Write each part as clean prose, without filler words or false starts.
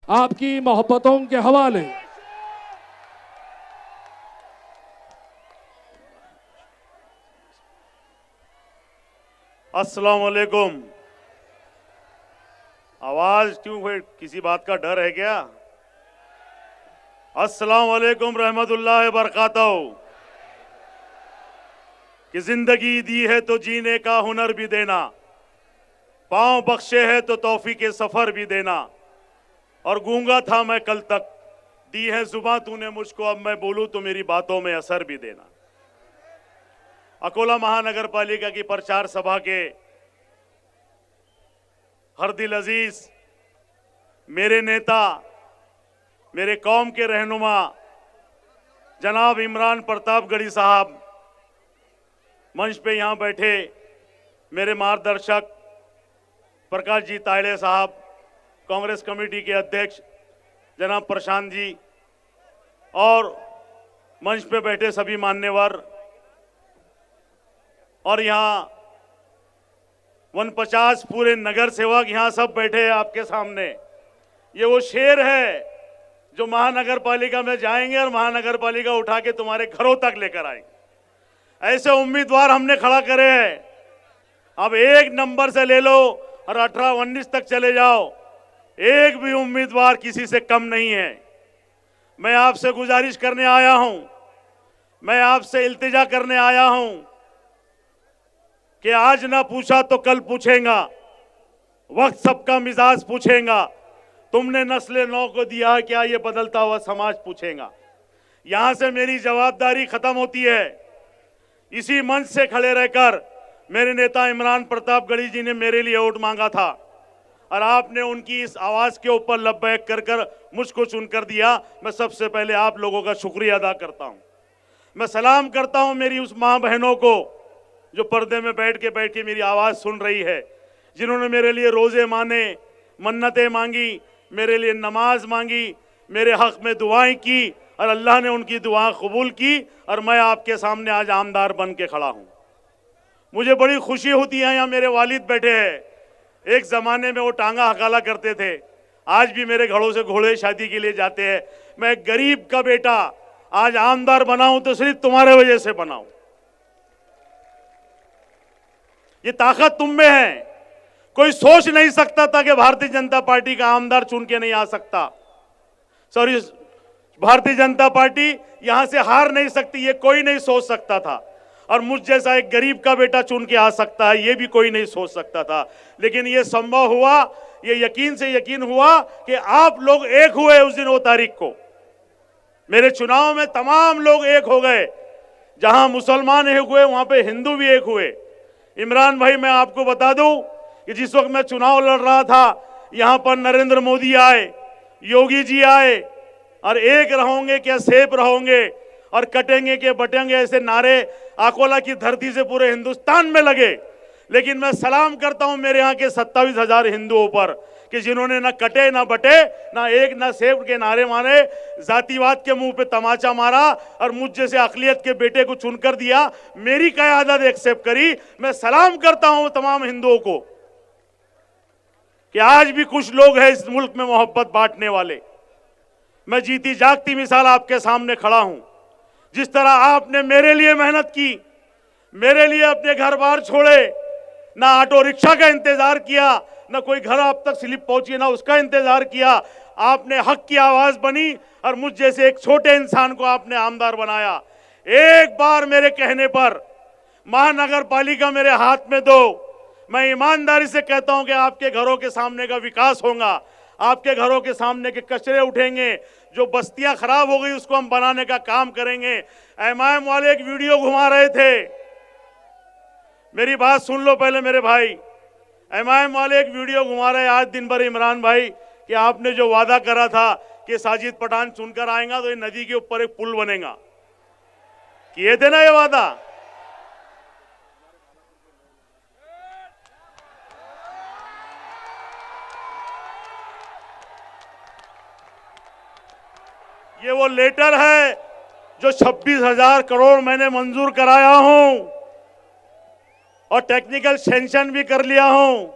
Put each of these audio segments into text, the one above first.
आपकी मोहब्बतों के हवाले। अस्सलाम वालेकुम। आवाज क्यों है? किसी बात का डर है क्या? अस्सलाम वालेकुम रहमतुल्लाहि बरकातहू। कि जिंदगी दी है तो जीने का हुनर भी देना, पांव बख्शे है तो तौफीक के सफर भी देना। और गूंगा था मैं कल तक, दी है जुबां तूने मुझको, अब मैं बोलूं तो मेरी बातों में असर भी देना। अकोला महानगर पालिका की प्रचार सभा के हर दिल अजीज मेरे नेता, मेरे कौम के रहनुमा जनाब इमरान प्रतापगढ़ी साहब, मंच पे यहां बैठे मेरे मार्गदर्शक प्रकाश जी तायड़े साहब, कांग्रेस कमेटी के अध्यक्ष जनाब प्रशांत जी, और मंच पे बैठे सभी मान्यवर, और यहां 150 पूरे नगर सेवक यहां सब बैठे हैं आपके सामने। ये वो शेर है जो महानगर पालिका में जाएंगे और महानगर पालिका उठा के तुम्हारे घरों तक लेकर आएंगे। ऐसे उम्मीदवार हमने खड़ा करे हैं। अब एक नंबर से ले लो और 18-19 तक चले जाओ, एक भी उम्मीदवार किसी से कम नहीं है। मैं आपसे गुजारिश करने आया हूं, मैं आपसे इल्तिजा करने आया हूं कि आज ना पूछा तो कल पूछेगा, वक्त सबका मिजाज पूछेगा। तुमने नस्ल नौ को दिया है क्या, ये बदलता हुआ समाज पूछेगा। यहां से मेरी जवाबदारी खत्म होती है। इसी मंच से खड़े रहकर मेरे नेता इमरान प्रतापगढ़ी जी ने मेरे लिए वोट मांगा था और आपने उनकी इस आवाज के ऊपर लब्बैक कर कर मुझको चुनकर दिया। मैं सबसे पहले आप लोगों का शुक्रिया अदा करता हूं। मैं सलाम करता हूं मेरी उस मां बहनों को जो पर्दे में बैठ के मेरी आवाज सुन रही है, जिन्होंने मेरे लिए रोजे माने, मन्नतें मांगी, मेरे लिए नमाज मांगी, मेरे हक में दुआएं की और अल्लाह ने उनकी दुआ कबूल की और मैं आपके सामने आज आमदार बन के खड़ा हूं। मुझे बड़ी खुशी होती है। यहाँ मेरे वालिद बैठे हैं। एक जमाने में वो टांगा हकाला करते थे, आज भी मेरे घरों से घोड़े शादी के लिए जाते हैं। मैं एक गरीब का बेटा आज आमदार बना हूं तो सिर्फ तुम्हारे वजह से बना हूं। ये ताकत तुम में है। कोई सोच नहीं सकता था कि भारतीय जनता पार्टी का आमदार चुन के नहीं आ सकता। सॉरी, भारतीय जनता पार्टी यहां से हार नहीं सकती, ये कोई नहीं सोच सकता था। और मुझ जैसा एक गरीब का बेटा चुन के आ सकता है, ये भी कोई नहीं सोच सकता था। लेकिन ये संभव हुआ, ये यकीन से यकीन हुआ कि आप लोग एक हुए उस दिन, वो तारीख को मेरे चुनाव में तमाम लोग एक हो गए। जहां मुसलमान एक हुए वहां पे हिंदू भी एक हुए। इमरान भाई, मैं आपको बता दूं कि जिस वक्त मैं चुनाव लड़ रहा था, यहां पर नरेंद्र मोदी आए, योगी जी आए और एक रहोगे क्या सेब रहोगे और कटेंगे के बटेंगे, ऐसे नारे अकोला की धरती से पूरे हिंदुस्तान में लगे। लेकिन मैं सलाम करता हूं मेरे यहाँ के 27,000 हिंदुओं पर कि जिन्होंने ना कटे ना बटे, ना एक ना सेब के नारे मारे, जातिवाद के मुंह पे तमाचा मारा और मुझ जैसे अकलियत के बेटे को चुनकर दिया, मेरी क़यादत एक्सेप्ट करी। मैं सलाम करता हूं तमाम हिंदुओं को कि आज भी कुछ लोग हैं इस मुल्क में मोहब्बत बांटने वाले। मैं जीती जागती मिसाल आपके सामने खड़ा हूं। जिस तरह आपने मेरे लिए मेहनत की, मेरे लिए अपने घर बार छोड़े, ना ऑटो रिक्शा का इंतजार किया, ना कोई घर आप तक स्लिप पहुंची, ना उसका इंतजार किया, आपने हक की आवाज बनी और मुझ जैसे एक छोटे इंसान को आपने आमदार बनाया। एक बार मेरे कहने पर महानगर पालिका मेरे हाथ में दो। मैं ईमानदारी से कहता हूं कि आपके घरों के सामने का विकास होगा, आपके घरों के सामने के कचरे उठेंगे, जो बस्तियां खराब हो गई उसको हम बनाने का काम करेंगे। एमआईएम वाले एक वीडियो घुमा रहे थे, मेरी बात सुन लो पहले मेरे भाई। एमआईएम वाले एक वीडियो घुमा रहे आज दिन भर इमरान भाई कि आपने जो वादा करा था कि साजिद पठान चुनकर आएगा तो ये नदी के ऊपर एक पुल बनेगा, किए थे ना ये वादा? ये वो लेटर है जो 26,000 करोड़ मैंने मंजूर कराया हूं और टेक्निकल सैंक्शन भी कर लिया हूं।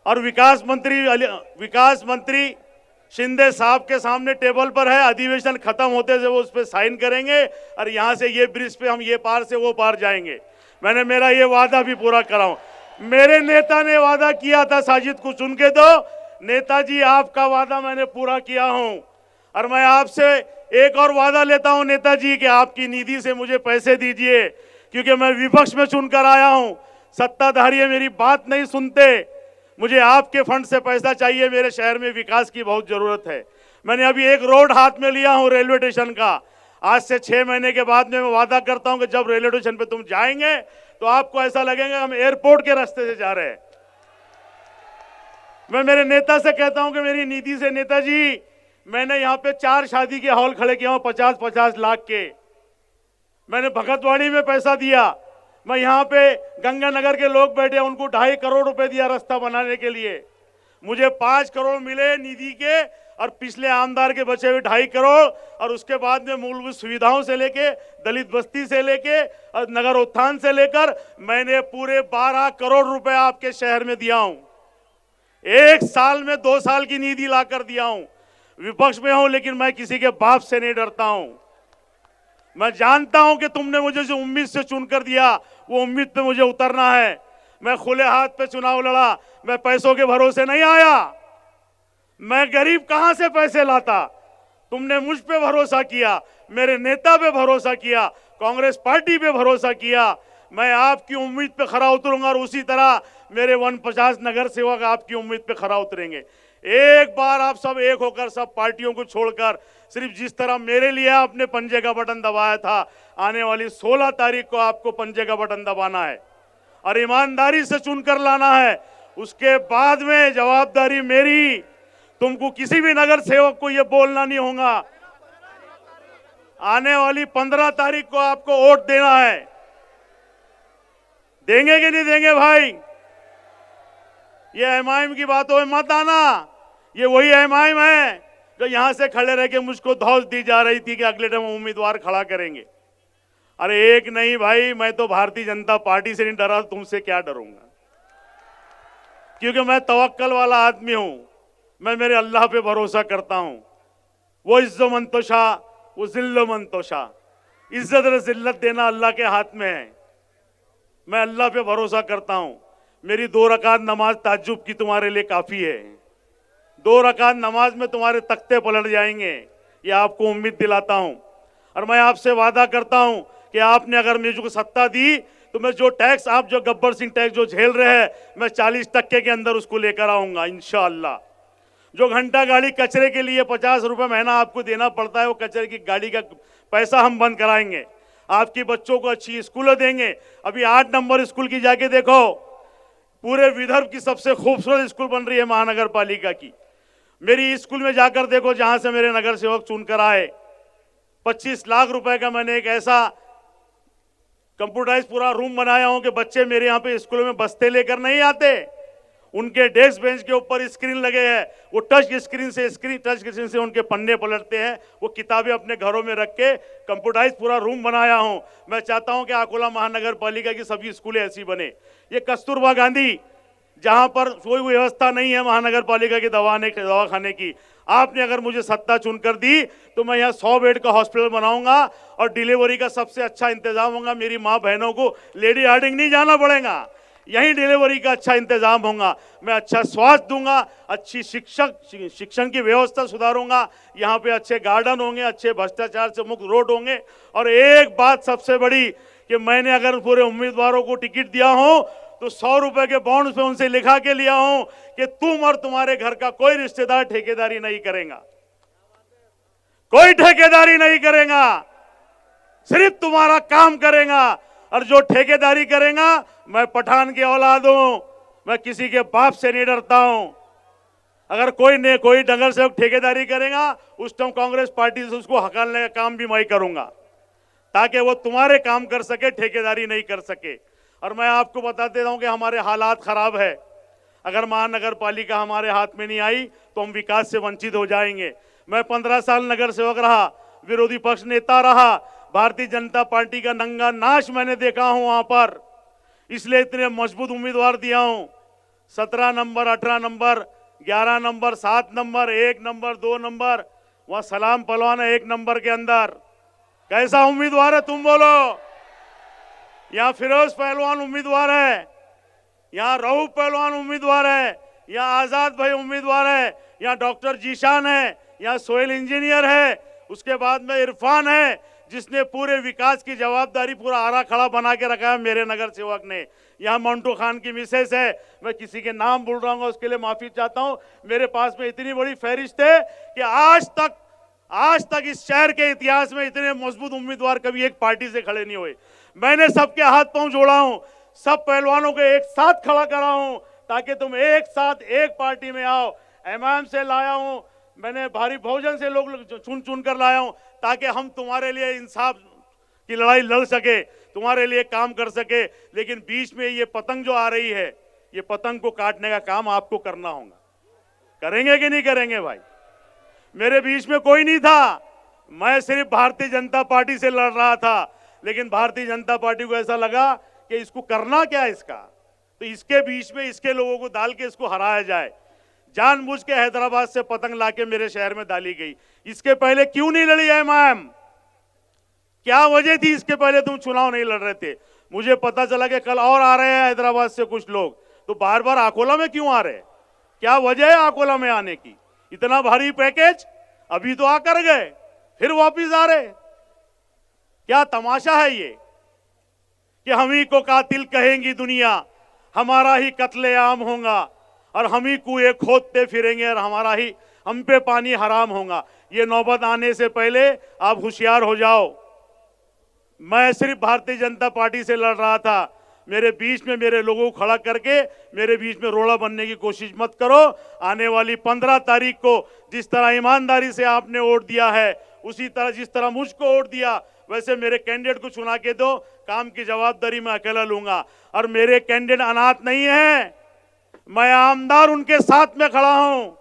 और विकास मंत्री शिंदे साहब के सामने टेबल पर है, अधिवेशन खत्म होते से वो उस पर साइन करेंगे और यहां से ये ब्रिज पे हम ये पार से वो पार जाएंगे। मैंने मेरा ये वादा भी पूरा कराऊं। मेरे नेता ने वादा किया था, साजिद को सुन के दो, नेताजी आपका वादा मैंने पूरा किया हूं और मैं आपसे एक और वादा लेता हूं नेताजी कि आपकी निधि से मुझे पैसे दीजिए, क्योंकि मैं विपक्ष में चुनकर आया हूं। सत्ताधारी मेरी बात नहीं सुनते, मुझे आपके फंड से पैसा चाहिए, मेरे शहर में विकास की बहुत जरूरत है। मैंने अभी एक रोड हाथ में लिया हूं रेलवे स्टेशन का। आज से 6 महीने के बाद में मैं वादा करता हूं कि जब रेलवे स्टेशन पे तुम जाएंगे तो आपको ऐसा लगेगा हम एयरपोर्ट के रास्ते से जा रहे हैं। मैं मेरे नेता से कहता हूं कि मेरी नीति से, नेताजी मैंने यहाँ पे 4 शादी के हॉल खड़े किए हूं 50-50 लाख के। मैंने भगतवाड़ी में पैसा दिया, मैं यहाँ पे गंगानगर के लोग बैठे उनको 2.5 करोड़ रुपए दिया रास्ता बनाने के लिए। मुझे 5 करोड़ मिले निधि के और पिछले आमदार के बचे हुए 2.5 करोड़, और उसके बाद में मूलभूत सुविधाओं से लेके, दलित बस्ती से लेके और नगर उत्थान से लेकर मैंने पूरे 12 करोड़ रुपए आपके शहर में दिया हूं। 1 साल में 2 साल की निधि लाकर दिया हूं। विपक्ष में हूं लेकिन मैं किसी के बाप से नहीं डरता हूं। मैं जानता हूं कि तुमने मुझे जो उम्मीद से चुनकर दिया वो उम्मीद पे मुझे उतरना है। मैं खुले हाथ पे चुनाव लड़ा, मैं पैसों के भरोसे नहीं आया। मैं गरीब कहां से पैसे लाता? तुमने मुझ पे भरोसा किया, मेरे नेता पे भरोसा किया, कांग्रेस पार्टी पे भरोसा किया। मैं आपकी उम्मीद पे खरा उतरूंगा और उसी तरह मेरे 49 नगर सेवक आपकी उम्मीद पे खरा उतरेंगे। एक बार आप सब एक होकर, सब पार्टियों को छोड़कर, सिर्फ जिस तरह मेरे लिए आपने पंजे का बटन दबाया था, आने वाली 16 तारीख को आपको पंजे का बटन दबाना है और ईमानदारी से चुनकर लाना है। उसके बाद में जवाबदारी मेरी, तुमको किसी भी नगर सेवक को यह बोलना नहीं होगा। आने वाली 15 तारीख को आपको वोट देना है। देंगे कि नहीं देंगे भाई? ये एमआईएम की बातों में मत आना। ये वही एमआईएम है जो यहां से खड़े रह के मुझको धौस दी जा रही थी कि अगले टाइम उम्मीदवार खड़ा करेंगे। अरे एक नहीं भाई, मैं तो भारतीय जनता पार्टी से नहीं डरा, तुमसे क्या डरूंगा? क्योंकि मैं तवक्कल वाला आदमी हूं। मैं मेरे अल्लाह पे भरोसा करता हूं। वो इज्जो मंतोशा, वो जिल्लो मंतोशा। इज्जत और जिल्लत देना अल्लाह के हाथ में है। मैं अल्लाह पे भरोसा करता हूं। मेरी 2 रकात नमाज ताज्जुब की तुम्हारे लिए काफी है। 2 रकात नमाज में तुम्हारे तख्ते पलट जाएंगे, ये आपको उम्मीद दिलाता हूं। और मैं आपसे वादा करता हूं कि आपने अगर मुझको सत्ता दी तो मैं जो टैक्स, आप जो गब्बर सिंह टैक्स जो झेल रहे हैं, मैं 40% के अंदर उसको लेकर आऊंगा इंशाअल्लाह। जो घंटा गाड़ी कचरे के लिए 50 रुपए महीना आपको देना पड़ता है, वो कचरे की गाड़ी का पैसा हम बंद कराएंगे। आपके बच्चों को अच्छी स्कूल देंगे। अभी 8 नंबर स्कूल की जाके देखो, पूरे विदर्भ की सबसे खूबसूरत स्कूल बन रही है महानगर पालिका की। मेरी स्कूल में जाकर देखो जहां से मेरे नगर सेवक चुनकर आए। 25 लाख रुपए का मैंने एक ऐसा कंप्यूटराइज पूरा रूम बनाया हूं कि बच्चे मेरे यहाँ पे स्कूलों में बस्ते लेकर नहीं आते। उनके डेस्क बेंच के ऊपर स्क्रीन लगे हैं, वो टच स्क्रीन से उनके पन्ने पलटते हैं, वो किताबें अपने घरों में रख के कंप्यूटराइज पूरा रूम बनाया हूं। मैं चाहता हूं कि अकोला महानगर पालिका की सभी स्कूलें ऐसी बने। ये कस्तूरबा गांधी, जहां पर कोई व्यवस्था नहीं है महानगर पालिका के दवाखाने की, आपने अगर मुझे सत्ता चुनकर दी तो मैं यहाँ 100 बेड का हॉस्पिटल बनाऊंगा और डिलीवरी का सबसे अच्छा इंतजाम होगा। मेरी माँ बहनों को लेडी हार्डिंग नहीं जाना पड़ेगा, यहीं डिलीवरी का अच्छा इंतजाम होगा। मैं अच्छा स्वास्थ्य दूंगा, अच्छी शिक्षण की व्यवस्था सुधारूंगा। यहाँ पे अच्छे गार्डन होंगे, अच्छे भ्रष्टाचार से मुक्त रोड होंगे। और एक बात सबसे बड़ी कि मैंने अगर पूरे उम्मीदवारों को टिकट दिया हो तो 100 रुपए के बॉन्ड पे उनसे लिखा के लिया हूं कि तुम और तुम्हारे घर का कोई रिश्तेदार ठेकेदारी नहीं करेगा, कोई ठेकेदारी नहीं करेगा, सिर्फ तुम्हारा काम करेगा। और जो ठेकेदारी करेगा, मैं पठान की औलाद हूं, मैं किसी के बाप से नहीं डरता हूं। अगर कोई नगर सेवक ठेकेदारी करेगा, उस टाइम कांग्रेस पार्टी से उसको हकालने का काम भी मैं करूंगा, ताकि वो तुम्हारे काम कर सके, ठेकेदारी नहीं कर सके। और मैं आपको बता देता हूं कि हमारे हालात खराब है। अगर महानगर पालिका हमारे हाथ में नहीं आई तो हम विकास से वंचित हो जाएंगे। मैं 15 साल नगर सेवक रहा, विरोधी पक्ष नेता रहा, भारतीय जनता पार्टी का नंगा नाच मैंने देखा हूं वहां पर, इसलिए इतने मजबूत उम्मीदवार दिया हूं। 17 number 18 number 11 number, 7 number, 1 number, 2 number, वहां सलाम पहलवान है 1 नंबर के अंदर। कैसा उम्मीदवार है तुम बोलो? यहाँ फिरोज पहलवान उम्मीदवार है, यहाँ रऊफ पहलवान उम्मीदवार है, यहाँ आजाद भाई उम्मीदवार है, यहाँ डॉक्टर जीशान है, यहाँ सोहेल इंजीनियर है, उसके बाद में इरफान है जिसने पूरे विकास की जवाबदारी पूरा आरा खड़ा बना के रखा है मेरे नगर सेवक ने। यहाँ मंटू खान की मिसेस है, मैं किसी के नाम भूल रहा हूँ उसके लिए माफी चाहता हूँ। मेरे पास में इतनी बड़ी फहरिस्त है कि आज तक इस शहर के इतिहास में इतने मजबूत उम्मीदवार कभी एक पार्टी से खड़े नहीं हुए। मैंने सबके हाथ पांव जोड़ा हूं, सब पहलवानों को एक साथ खड़ा करा हूं ताकि तुम एक साथ एक पार्टी में आओ। एमआईएम से लाया हूं, मैंने भारी बहुजन से लोग चुन चुन कर लाया हूं ताकि हम तुम्हारे लिए इंसाफ की लड़ाई लड़ सके, तुम्हारे लिए काम कर सके। लेकिन बीच में ये पतंग जो आ रही है, ये पतंग को काटने का काम आपको करना होगा। करेंगे कि नहीं करेंगे भाई? मेरे बीच में कोई नहीं था, मैं सिर्फ भारतीय जनता पार्टी से लड़ रहा था, लेकिन भारतीय जनता पार्टी को ऐसा लगा कि इसको करना क्या है इसका, तो इसके बीच में इसके लोगों को डाल के इसको हराया जाए। जानबूझ के हैदराबाद से पतंग लाके मेरे शहर में डाली गई। इसके पहले क्यों नहीं लड़ी एमआईएम? क्या वजह थी इसके पहले तुम चुनाव नहीं लड़ रहे थे? मुझे पता चला कि कल और आ रहे हैं हैदराबाद से कुछ लोग, तो बार बार अकोला में क्यों आ रहे हैं? क्या वजह है अकोला में आने की? इतना भारी पैकेज, अभी तो आकर गए फिर वापिस आ रहे। क्या तमाशा है ये कि हम ही को कातिल कहेंगी दुनिया, हमारा ही कत्लेआम होगा और हम ही कुएं खोदते फिरेंगे और हम पे पानी हराम होगा। ये नौबत आने से पहले आप होशियार हो जाओ। मैं सिर्फ भारतीय जनता पार्टी से लड़ रहा था, मेरे बीच में मेरे लोगों को खड़ा करके मेरे बीच में रोड़ा बनने की कोशिश मत करो। आने वाली 15 तारीख को जिस तरह ईमानदारी से आपने वोट दिया है, उसी तरह जिस तरह मुझको वोट दिया, वैसे मेरे कैंडिडेट को चुना के दो। काम की जवाबदारी मैं अकेला लूंगा और मेरे कैंडिडेट अनाथ नहीं है, मैं आमदार उनके साथ में खड़ा हूं।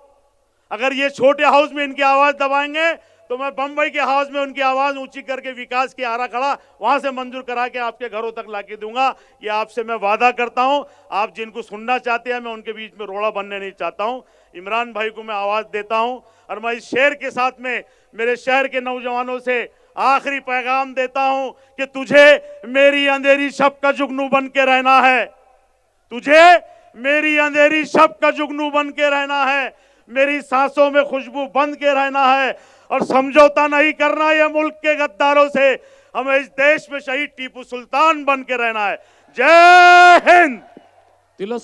अगर ये छोटे हाउस में इनकी आवाज दबाएंगे तो मैं बंबई के हाउस में उनकी आवाज ऊंची करके विकास की आरा खड़ा वहां से मंजूर करा के आपके घरों तक लाके दूंगा। ये आपसे मैं वादा करता हूं। आप जिनको सुनना चाहते हैं, मैं उनके बीच में रोड़ा बनने नहीं चाहता हूं। इमरान भाई को मैं आवाज देता हूं और मैं इस शहर के साथ में मेरे शहर के नौजवानों से आखिरी पैगाम देता हूं कि तुझे मेरी अंधेरी शब का जुगनू बन के रहना है, तुझे मेरी अंधेरी शब का जुगनू बन के रहना है, मेरी सांसों में खुशबू बन के रहना है और समझौता नहीं करना ये मुल्क के गद्दारों से। हमें इस देश में शहीद टीपू सुल्तान बन के रहना है। जय हिंद। तिला